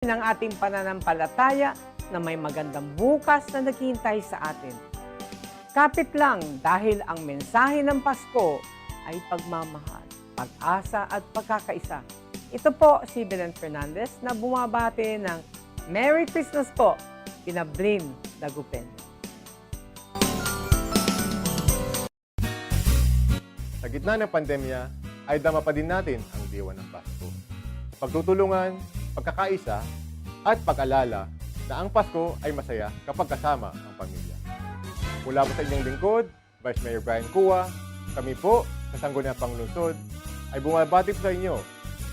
ng ating pananampalataya na may magandang bukas na naghihintay sa atin. Kapit lang dahil ang mensahe ng Pasko ay pagmamahal, pag-asa at pagkakaisa. Ito po si Belen Fernandez na bumabati ng Merry Christmas po, Pinablin Dagupen. Sa gitna ng pandemya, ay dama pa din natin ang diwa ng Pasko. Pagtutulungan, pagkakaisa, at pag-alala na ang Pasko ay masaya kapag kasama ang pamilya. Mula po sa inyong lingkod, Vice Mayor Brian Cua, kami po sa Sangguniang Panglungsod ay bumabati po sa inyo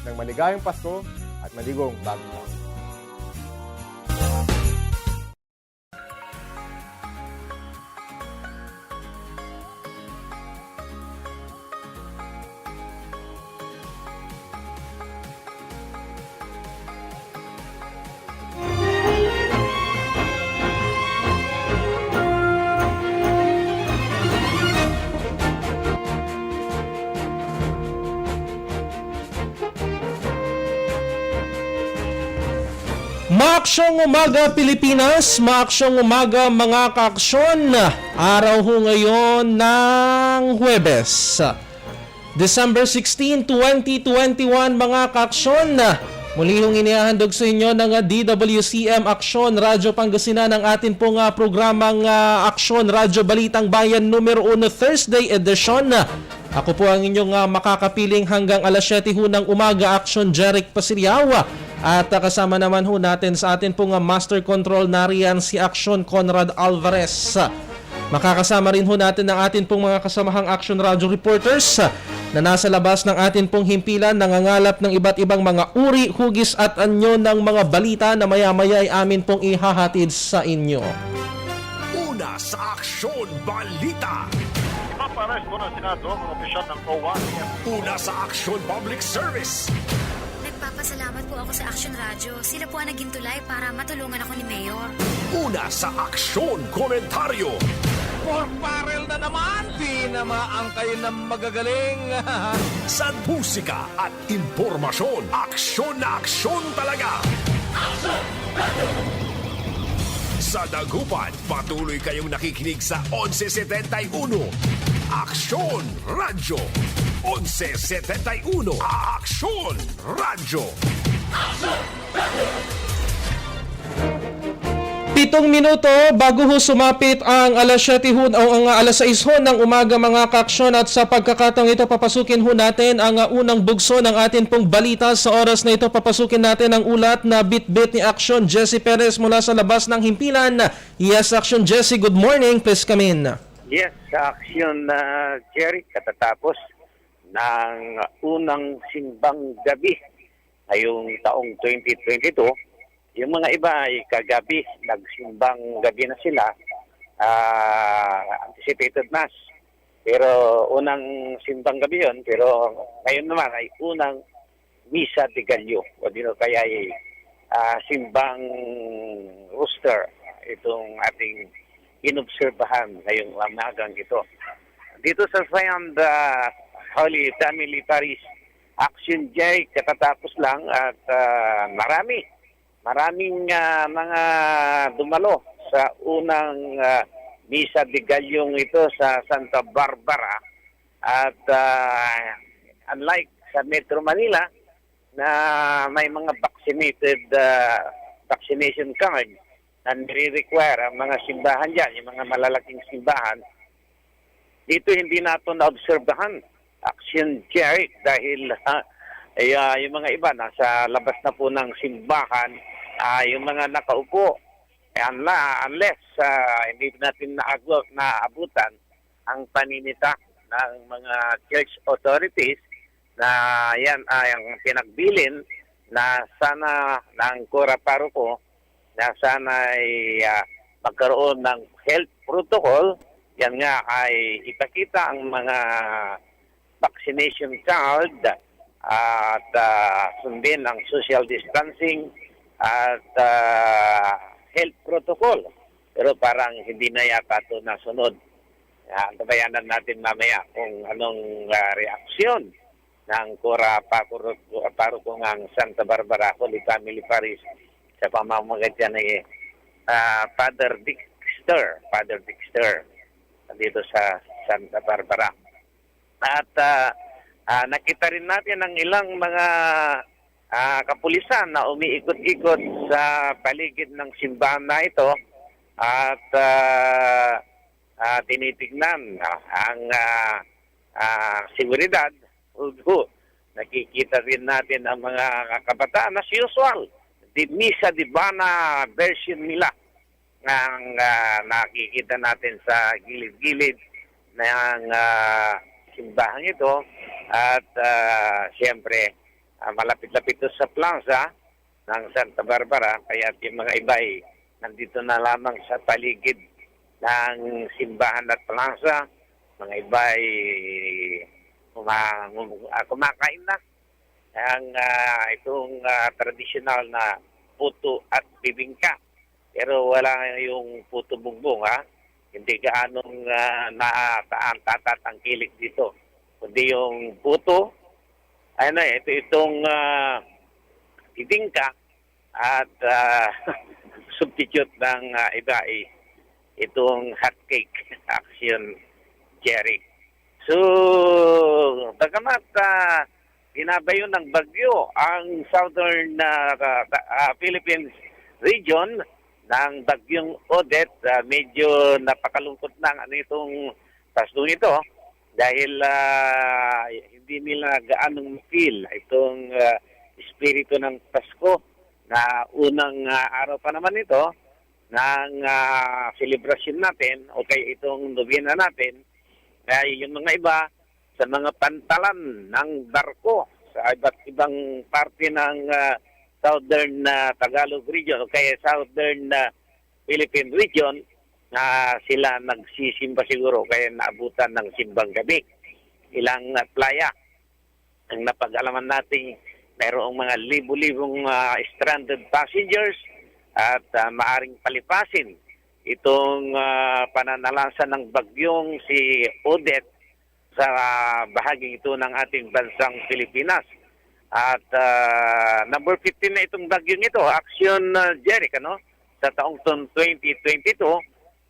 ng maligayang Pasko at maligong bagong taon. Maaksyong umaga Pilipinas, maaksyong umaga mga kaaksyon. Araw ho ngayon ng Huwebes, December 16, 2021 mga kaaksyon. Muli hong inihahandog sa inyo ng DWCM Aksyon Radyo Pangasinan ang atin pong programang Aksyon Radyo Balitang Bayan numero 1 Thursday edition. Ako po ang inyong makakapiling hanggang alas 7 ho ng umaga, Aksyon Jeric Pasiriawa. At kasama naman ho natin sa atin pong Master Control nariyan si Aksyon Conrad Alvarez. Makakasama rin ho natin ang atin pong mga kasamahang Action Radio reporters na nasa labas ng atin pong himpilan, nangangalap ng iba't ibang mga uri, hugis at anyo ng mga balita na maya-maya ay amin pong ihahatid sa inyo. Una sa Aksyon Balita. Ipapares po ng Senado ang opisyal ng OWA. Una sa Aksyon Public Service. Nagpapasalamat po ako sa Action Radio. Sila po ang naging tulay para matulungan ako ni Mayor. Una sa Aksyon Komentaryo. Pork barrel na naman! Tinamaan kayo ng magagaling! Sa musika at impormasyon. Aksyon na aksyon talaga! Sa Dagupan, patuloy kayong nakikinig sa 1171. Aksyon Radyo 1171. Aksyon Radyo. 7 minuto bago ho sumapit ang alas 7 ho, o ang alas 6 ho ng umaga mga kaaksyon, at sa pagkakataong ito papasukin ho natin ang unang bugso ng atin pong balita. Sa oras na ito papasukin natin ang ulat na bit-bit ni Aksyon Jessie Perez mula sa labas ng himpilan. Yes, Aksyon Jessie, good morning. Please come in. Yes, sa Aksyon Jerry, katatapos ng unang simbang gabi ngayong taong 2022. Yung mga iba ay kagabi, nagsimbang gabi na sila, anticipated mass. Pero unang simbang gabi yun, pero ngayon naman ay unang Misa de Gallo, o dino kaya ay simbang rooster, itong ating inobserbahan ngayong umagang ito. Dito sa Zion Holy Family Parish, Action J, katatapos lang at maraming mga dumalo sa unang Misa de Gallong ito sa Santa Barbara. At unlike sa Metro Manila na may mga vaccination card na nire-require ang mga simbahan dyan, yung mga malalaking simbahan, dito hindi nato na-obserbahan Action Jerry dahil yung mga iba nasa labas na po ng simbahan, yung mga nakaupo, unless hindi natin naabutan ang paninita ng mga church authorities na yan ay ang pinagbilin na sana ng Cora Parroco na sana ay magkaroon ng health protocol. Yan nga ay ipakita ang mga vaccination card at sundin ang social distancing at health protocol. Pero parang hindi na yata ito nasunod. Antabayanan natin mamaya kung anong reaksyon ng Cora Parroco ng Santa Barbara Holy Family Parish sa pamamagitan ni Father Dexter dito sa Santa Barbara. At nakita rin natin ang ilang mga kapulisan na umiikot-ikot sa paligid ng simbahan na ito at tinitignan ang seguridad. Nakikita rin natin ang mga kabataan as usual. Misa Divina version nila ang nakikita natin sa gilid-gilid ng simbahan ito. At siyempre, malapit-lapit ito sa plaza ng Santa Barbara. Kaya yung mga iba ay nandito na lamang sa paligid ng simbahan at plaza. Mga iba ay kumakain na ang itong tradisyonal na puto at bibingka. Pero wala yung puto bumbong, ha? Hindi gaanong tatatangkilik dito. Kundi yung puto, itong bibingka at substitute ng iba ay itong hotcake action cherry. So, bagamat binabayo ng bagyo ang southern Philippines region ng bagyong Odette, medyo napakalungkot na itong paslong ito dahil hindi nila gaanong feel itong espiritu ng Pasko na unang araw pa naman ito ng celebration natin o kaya itong nobena natin. Ay yung mga iba sa mga pantalan ng barko sa iba't ibang parte ng southern Tagalog region o kaya southern Philippine region na sila nagsisimba siguro kaya naabutan ng simbang gabi. Ilang playa ang napag-alaman natin mayroong mga libu-libong stranded passengers at maaring palipasin itong pananalasan ng bagyong si Odette sa bahaging ito ng ating bansang Pilipinas. At number 15 na itong bagyong ito, Action Jerry, sa taong 2022.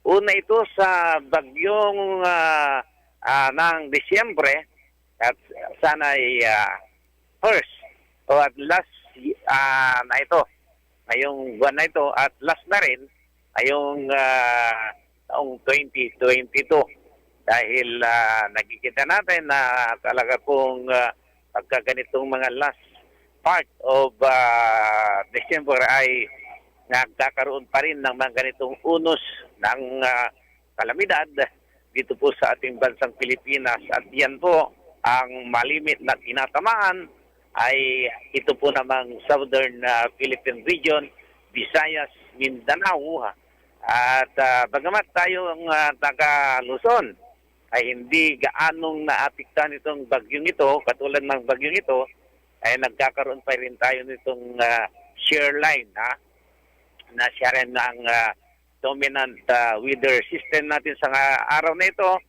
Una ito sa bagyong ng Disyembre at sana ay first o at last na ito, ngayong buwan na ito at last na rin ngayong taong 2022 dahil nakikita natin na talaga pong pagkaganitong mga last part of December ay nagkakaroon pa rin ng mga ganitong unos ng kalamidad dito po sa ating bansang Pilipinas at yan po ang malimit na tinatamaan ay ito po namang Southern Philippine Region, Visayas, Mindanao. At bagamat tayo ang taga Luzon ay hindi gaanong naapektuhan itong bagyong ito, katulad ng bagyong ito, ay nagkakaroon pa rin tayo nitong shear line na siya rin ang dominant weather system natin sa araw na ito.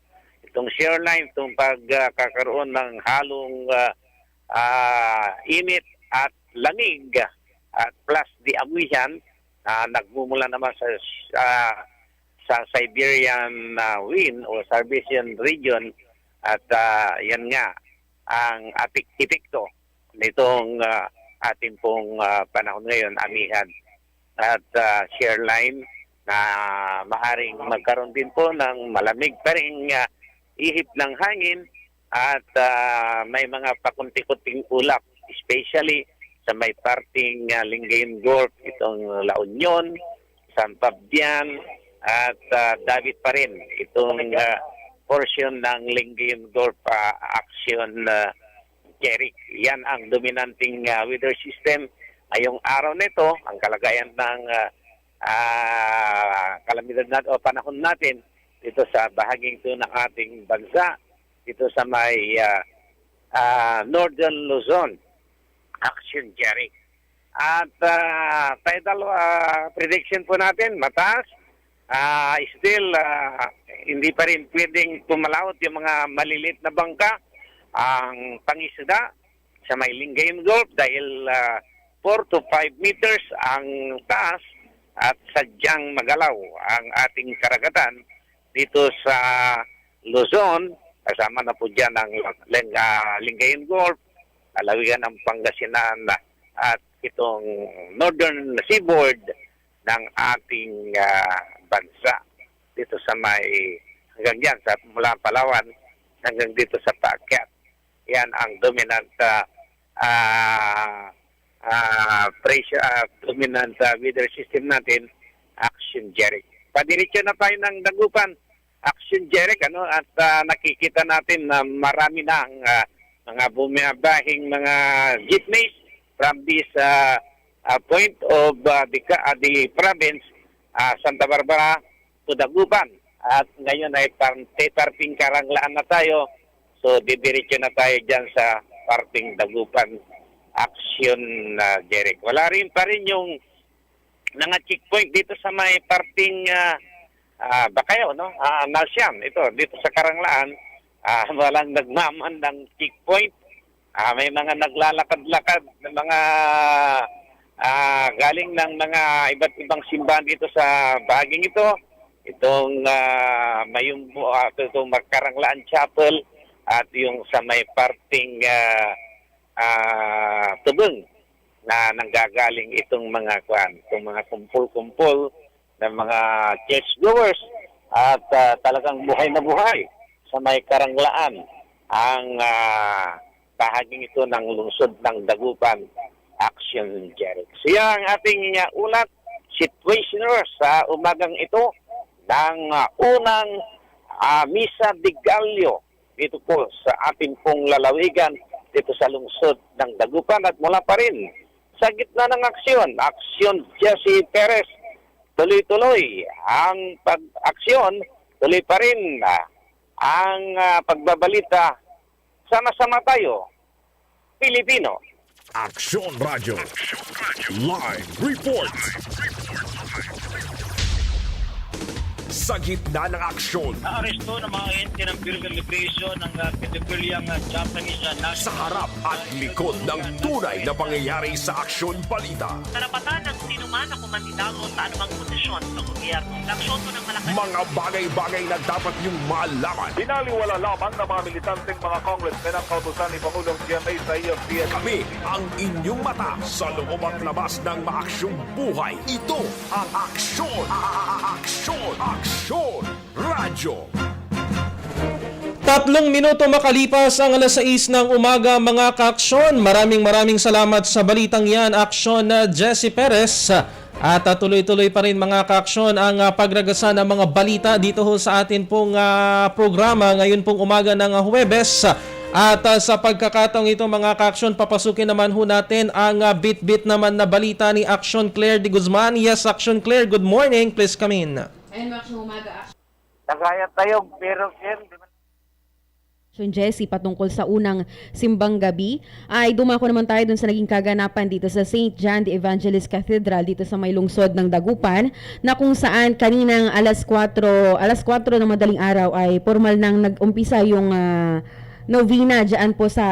Itong shear line, itong pagkakaroon ng halong init at lamig at plus di amuyan nagmumula naman sa Siberian wind o Siberian region at yan nga ang epekto nitong ating pong panahon ngayon, amihan at shear line na maaring magkaroon din po ng malamig pa rin ihip ng hangin at may mga pakunti-kunting ulap, especially sa may parting Lingayen Gulf, itong La Union, San Fabian, at David pa rin itong portion ng Lingayen Gulf Action Jerry. Yan ang dominanting weather system. Ngayong araw nito, ang kalagayan ng kalamidad natin o panahon natin dito sa bahaging ito ng ating bansa, dito sa may Northern Luzon, Action Jerry. At tidal prediction po natin, mataas. Still, hindi pa rin pwedeng pumalawot yung mga malilit na bangka ang pangisda sa may Lingayen Gulf dahil 4 to 5 meters ang taas at sadyang magalaw ang ating karagatan dito sa Luzon. Kasama na po dyan ang Lingayen Gulf, lalawigan ng Pangasinan at itong Northern Seaboard ng ating bansa. Dito sa may hanggang dyan, mula Palawan hanggang dito sa Paakyat. Yan ang dominant dominant weather system natin, Action Jeric. Padiretso na tayo ng Dagupan, Action Jeric, at nakikita natin na marami na ang mga bumabahing mga jeepneys from this point of the province, Santa Barbara to Dagupan. At ngayon ay parting Karanglaan na tayo, so didiretso na tayo dyan sa parting Dagupan, Action Jeric. Wala rin pa rin yung mga checkpoint dito sa may parting Bakayaw, Nalsiam. Ito, dito sa Karanglaan, walang nagmaman ng checkpoint. May mga naglalakad-lakad ng mga galing ng mga iba't ibang simbahan dito sa bahaging ito. Itong itong Karanglaan Chapel at yung sa may parting Tubeng na nanggagaling itong mga kumpul-kumpul ng mga churchgoers at talagang buhay na buhay sa may Karanglaan ang bahaging ito ng lungsod ng Dagupan, Action Jeric. Siya ang ating ulat, situationer sa umagang ito ng unang Misa de Gallo dito po sa ating pong lalawigan dito sa lungsod ng Dagupan. At mula pa rin sa gitna ng Aksyon Jesse Perez, tuloy-tuloy ang pag-aksyon, tuloy pa rin ang pagbabalita. Sama-sama tayo, Pilipino. Action Radio. Live report. Sa gitna ng aksyon, Naaresto ng mga ente ng Philippine Liberation ng pedophiliang Japanese sa harap at likod ng tunay na pangyayari sa aksyon balita. Karapatan ng sinuman na kumandidato sa anumang posisyon sa gobyerno. Laksyoto ng Malacanang. Mga bagay-bagay na dapat niyong malaman. Binaliwala lamang ng mga militanteng mga congressmen ang kautusan ni Pangulong GMA sa EFCN. Kami ang inyong mata sa loob at labas ng maaksyong buhay. Ito ang Aksyon! Aksyon Radyo! 3 minuto makalipas ang alas 6 ng umaga, mga kaaksyon. Maraming salamat sa balitang yan, Aksyon na Jesse Perez. At tuloy-tuloy pa rin, mga kaaksyon, ang pagragasa ng mga balita dito ho sa atin pong programa ngayon pong umaga ng Huwebes. At sa pagkakataong ito, mga kaaksyon, papasukin naman ho natin ang bit-bit naman na balita ni Aksyon Claire de Guzman. Yes, Aksyon Claire, good morning. Please come in. Ayun, Aksyon Umaga. Nagaya tayo, pero Jesse, patungkol sa unang simbang gabi, ay dumako naman tayo dun sa naging kaganapan dito sa St. John the Evangelist Cathedral dito sa may lungsod ng Dagupan, na kung saan kaninang alas 4 ng madaling araw ay formal nang nag-umpisa yung novena dyan po sa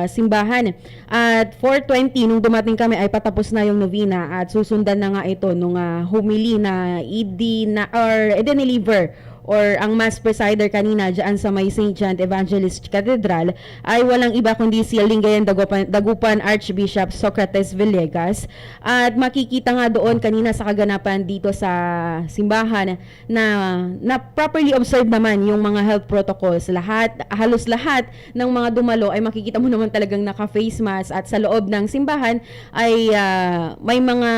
simbahan. At 4:20 nung dumating kami ay patapos na yung novena at susundan na nga ito nung homily na i-deliver or ang mass presider kanina dyan sa may St. John Evangelist Cathedral ay walang iba kundi si Lingayen Dagupan Archbishop Socrates Villegas. At makikita nga doon kanina sa kaganapan dito sa simbahan na properly observed naman yung mga health protocols. Halos lahat ng mga dumalo ay makikita mo naman talagang naka-face mask, at sa loob ng simbahan ay may mga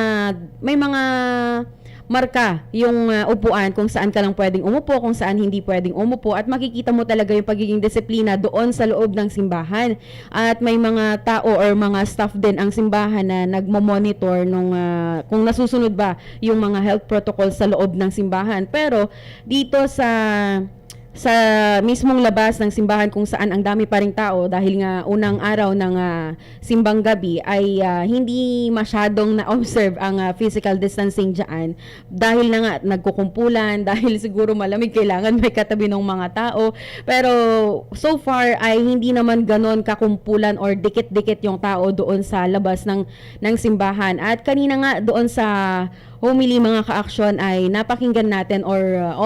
marka yung upuan kung saan ka lang pwedeng umupo, kung saan hindi pwedeng umupo, at makikita mo talaga yung pagiging disiplina doon sa loob ng simbahan. At may mga tao or mga staff din ang simbahan na nagmo-monitor kung nasusunod ba yung mga health protocols sa loob ng simbahan. Pero dito sa sa mismong labas ng simbahan kung saan ang dami pa ring tao dahil nga unang araw ng simbang gabi ay hindi masyadong na-observe ang physical distancing dyan dahil na nga nagkukumpulan, dahil siguro malamig, kailangan may katabi ng mga tao. Pero so far ay hindi naman ganon kakumpulan or dikit-dikit yung tao doon sa labas ng simbahan. At kanina nga doon sa homily mga ka-aksyon ay napakinggan natin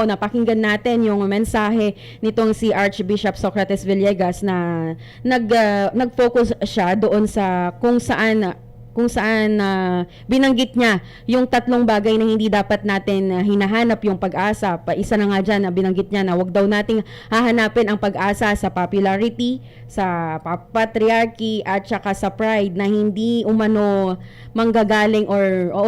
napakinggan natin yung mensahe nitong si Archbishop Socrates Villegas na nag-focus siya doon sa kung saan binanggit niya yung 3 bagay na hindi dapat natin hinahanap yung pag-asa. Isa na nga dyan na binanggit niya na wag daw nating hahanapin ang pag-asa sa popularity, sa patriarchy at saka sa pride na hindi umano manggagaling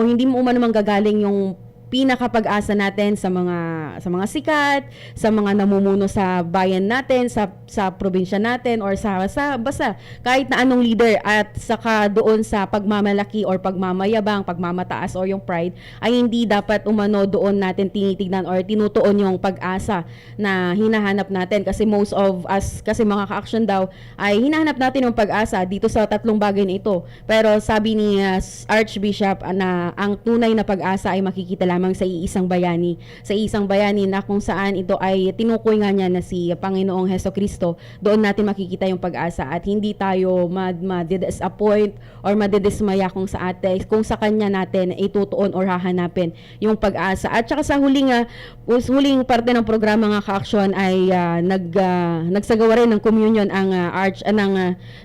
hindi mo umano manggagaling yung pinakapag-asa natin sa mga sikat, sa mga namumuno sa bayan natin, sa probinsya natin or sa basta kahit na anong leader, at saka doon sa pagmamalaki or pagmamayabang, pagmamataas or yung pride ay hindi dapat umano doon natin tinitignan or tinutuon yung pag-asa na hinahanap natin, kasi most of us kasi mga ka-action daw ay hinahanap natin yung pag-asa dito sa 3 bagay na ito. Pero sabi ni Archbishop na ang tunay na pag-asa ay makikita lamang sa isang bayani na kung saan ito ay tinukoy nga niya na si Panginoong Hesukristo. Doon natin makikita yung pag-asa at hindi tayo ma-disappoint or madidismaya kung sa kanya natin itutuon or hahanapin yung pag-asa. At saka sa huling parte ng programa nga ka-aksyon ay nagsagawa rin ng communion ang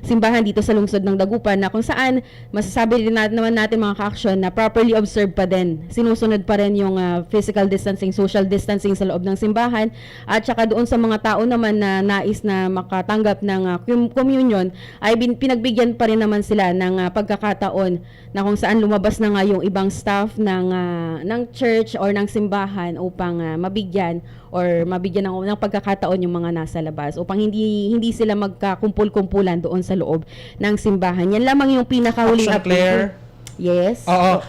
simbahan dito sa lungsod ng Dagupan, na kung saan masasabi rin naman natin mga ka-aksyon na properly observed pa din, sinusunod pa rin yung physical distancing, social distancing sa loob ng simbahan. At saka doon sa mga tao naman na nais na makatanggap ng communion ay pinagbigyan pa rin naman sila ng pagkakataon na kung saan lumabas na nga yung ibang staff ng church or ng simbahan upang mabigyan ng pagkakataon yung mga nasa labas upang hindi sila magkakumpul-kumpulan doon sa loob ng simbahan. Yan lamang yung pinakahuling update. Yes. Oo.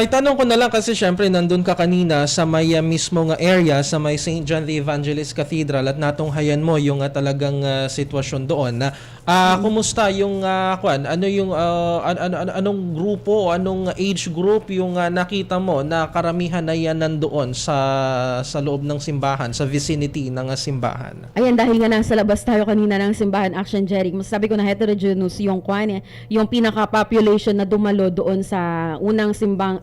Itanong ko na lang kasi syempre nandun ka kanina sa may mismong area sa may St. John the Evangelist Cathedral at natunghayan mo yung talagang sitwasyon doon. Kumusta yung anong grupo, anong age group yung nakita mo na karamihan na yan nandoon sa loob ng simbahan, sa vicinity ng simbahan? Ayan, dahil nga nasa labas tayo kanina ng simbahan, Action Jeric, masasabi ko na heterogeneous yung pinaka-population na dumalo doon sa unang simbang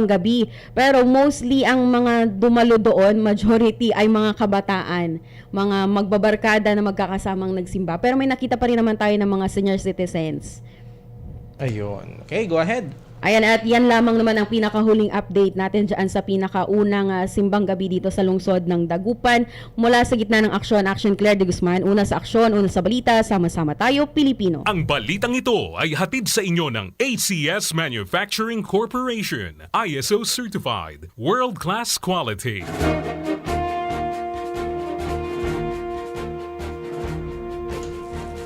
gabi. Pero mostly ang mga dumalo doon, majority ay mga kabataan, mga magbabarkada na magkakasamang nagsimba. Pero may nakita pa rin naman tayo ng mga senior citizens. Ayun. Okay, go ahead. Ayan, at yan lamang naman ang pinakahuling update natin dyan sa pinakaunang simbang gabi dito sa lungsod ng Dagupan. Mula sa gitna ng aksyon, Action Claire de Guzman. Una sa aksyon, una sa balita, sama-sama tayo, Pilipino. Ang balitang ito ay hatid sa inyo ng ACS Manufacturing Corporation. ISO Certified. World-class quality.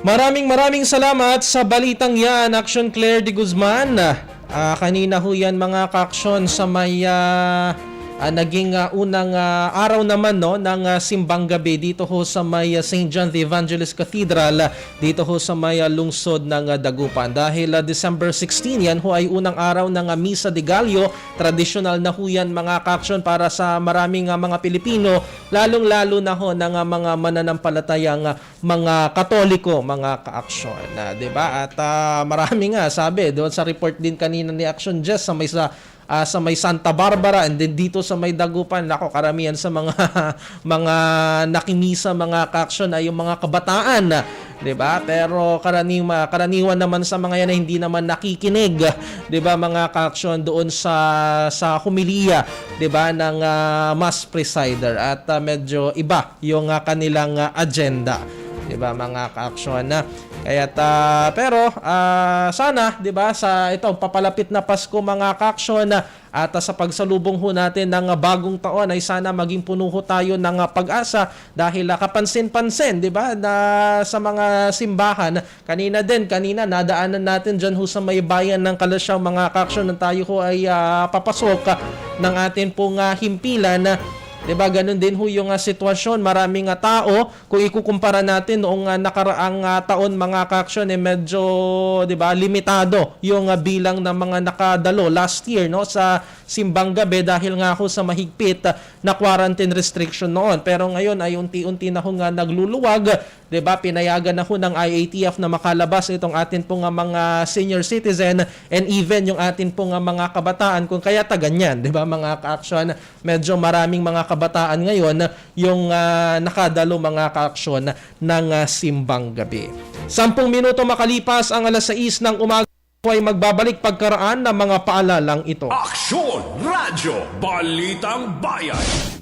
Maraming salamat sa balitang yan, Action Claire de Guzman. Kanina ho yan mga ka-aksyon sa may naging unang araw naman ng simbang gabi dito ho sa may St. John the Evangelist Cathedral dito ho sa may lungsod ng Dagupan. Dahil December 16 yan ho ay unang araw ng Misa de Gallo. Traditional na ho yan mga ka-aksyon para sa maraming mga Pilipino, lalong-lalo na ho ng mga mananampalatayang mga Katoliko mga ka-aksyon. Diba? At marami nga sabi doon sa report din kanina ni Action Jess sa may Santa Barbara and then dito sa may Dagupan, nako, karamihan sa mga nakimisa mga ka-aksyon ay yung mga kabataan, 'di ba? Pero karaniwan naman sa mga yan ay hindi naman nakikinig, 'di ba, mga ka-aksyon doon sa homilya, 'di ba, ng mass presider, at medyo iba yung kanilang agenda, 'di ba, mga ka-aksyon. Pero sana, 'di ba, sa itong papalapit na Pasko mga ka-aksyon at sa pagsalubong ho natin ng bagong taon ay sana maging puno ho tayo ng pag-asa dahil kapansin-pansin, 'di ba, na sa mga simbahan kanina nadaanan natin diyan ho sa may bayan ng Kalasyaw mga ka-aksyon, na tayo ho ay papasok ng atin pong himpilan. 'Di ba? Ganun din ho yung sitwasyon. Maraming tao, kung ikukumpara natin noong nakaraang taon mga ka-aksyon, medyo 'di ba, limitado yung bilang ng mga nakadalo last year no sa simbang gabi dahil nga ho sa mahigpit na quarantine restriction noon. Pero ngayon ay unti-unti na ho nga nagluluwag, 'di ba? Pinayagan na ho ng IATF na makalabas itong atin pong mga senior citizen and even yung atin pong mga kabataan, kung kaya ganyan, 'di ba mga ka-aksyon? Medyo maraming mga kabataan ngayon yung nakadalo mga ka-aksyon ng simbang gabi. 10 minuto makalipas ang 6:00 ng umaga ay magbabalik pagkaraan ng mga paalalang ito. Aksyon Radyo Balitang Bayan.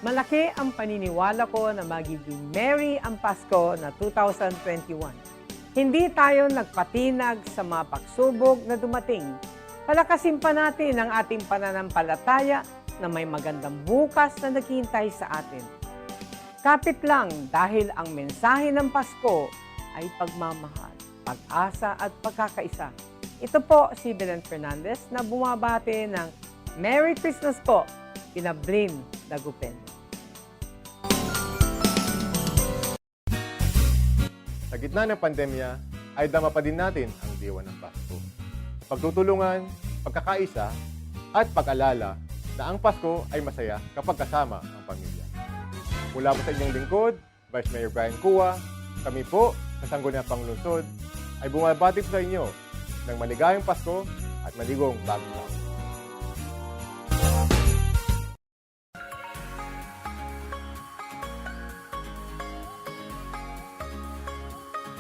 Malaki ang paniniwala ko na magiging merry ang Pasko na 2021. Hindi tayo nagpatinag sa mga pagsubok na dumating. Palakasin pa natin ang ating pananampalataya na may magandang bukas na naghihintay sa atin. Kapit lang dahil ang mensahe ng Pasko ay pagmamahal, pag-asa at pagkakaisa. Ito po si Belen Fernandez na bumabati ng Merry Christmas po, Pinablin Dagupen. Sa gitna ng pandemya, ay dama pa din natin ang diwa ng Pasko. Pagtutulungan, pagkakaisa, at pag-alala na ang Pasko ay masaya kapag kasama ang pamilya. Mula po sa inyong lingkod, Vice Mayor Brian Cua, kami po sa Sangguniang Panglungsod ay bumabati po sa inyo ng maligayang Pasko at maligong bagong taon.